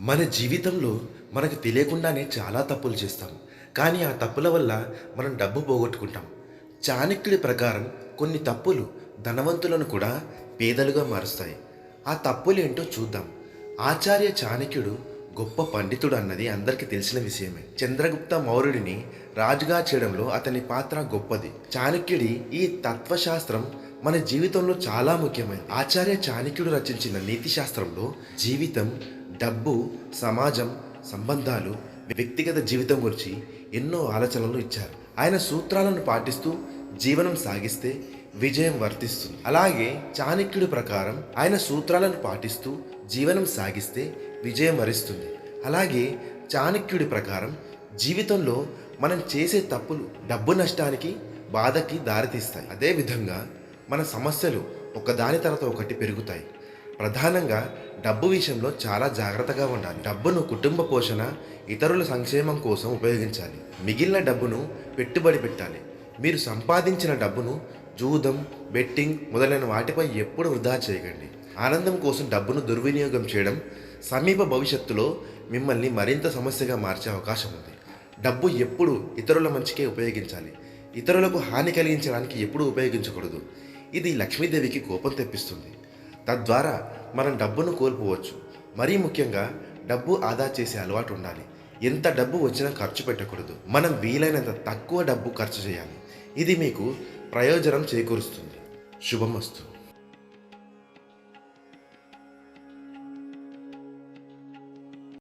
మన జీవితంలో మనకు తెలియకుండానే చాలా తప్పులు చేస్తాం. కానీ ఆ తప్పుల వల్ల మనం డబ్బు పోగొట్టుకుంటాం. చాణక్యుడి ప్రకారం కొన్ని తప్పులు ధనవంతులను కూడా పేదలుగా మారుస్తాయి. ఆ తప్పులేంటో చూద్దాం. ఆచార్య చాణక్యుడు గొప్ప పండితుడు అన్నది అందరికీ తెలిసిన విషయమే. చంద్రగుప్త మౌర్యుడిని రాజుగా చేయడంలో అతని పాత్ర గొప్పది. చాణక్యుడి ఈ తత్వశాస్త్రం మన జీవితంలో చాలా ముఖ్యమైనది. ఆచార్య చాణక్యుడు రచించిన నీతి శాస్త్రంలో జీవితం, డబ్బు, సమాజం, సంబంధాలు, వ్యక్తిగత జీవితం గురించి ఎన్నో ఆలోచనలు ఇచ్చారు. ఆయన సూత్రాలను పాటిస్తూ జీవనం సాగిస్తే విజయం వర్తిస్తుంది. అలాగే చాణక్యుడి ప్రకారం ఆయన సూత్రాలను పాటిస్తూ జీవనం సాగిస్తే విజయం వరిస్తుంది. అలాగే చాణక్యుడి ప్రకారం జీవితంలో మనం చేసే తప్పులు డబ్బు నష్టానికి, బాధకి దారితీస్తాయి. అదేవిధంగా మన సమస్యలు ఒకదాని తర్వాత ఒకటి పెరుగుతాయి. ప్రధానంగా డబ్బు విషయంలో చాలా జాగ్రత్తగా ఉండాలి. డబ్బును కుటుంబ పోషణ, ఇతరుల సంక్షేమం కోసం ఉపయోగించాలి. మిగిలిన డబ్బును పెట్టుబడి పెట్టాలి. మీరు సంపాదించిన డబ్బును జూదం, బెట్టింగ్ మొదలైన వాటిపై ఎప్పుడు వృధా చేయకండి. ఆనందం కోసం డబ్బును దుర్వినియోగం చేయడం సమీప భవిష్యత్తులో మిమ్మల్ని మరింత సమస్యగా మార్చే అవకాశం ఉంది. డబ్బు ఎప్పుడు ఇతరుల మంచికే ఉపయోగించాలి. ఇతరులకు హాని కలిగించడానికి ఎప్పుడూ ఉపయోగించకూడదు. ఇది లక్ష్మీదేవికి కోపం తెప్పిస్తుంది. తద్వారా మనం డబ్బును కోల్పోవచ్చు. మరీ ముఖ్యంగా డబ్బు ఆదా చేసే అలవాటు ఉండాలి. ఎంత డబ్బు వచ్చినా ఖర్చు పెట్టకూడదు. మనం వీలైనంత తక్కువ డబ్బు ఖర్చు చేయాలి. ఇది మీకు ప్రయోజనం చేకూరుస్తుంది. శుభమస్తు.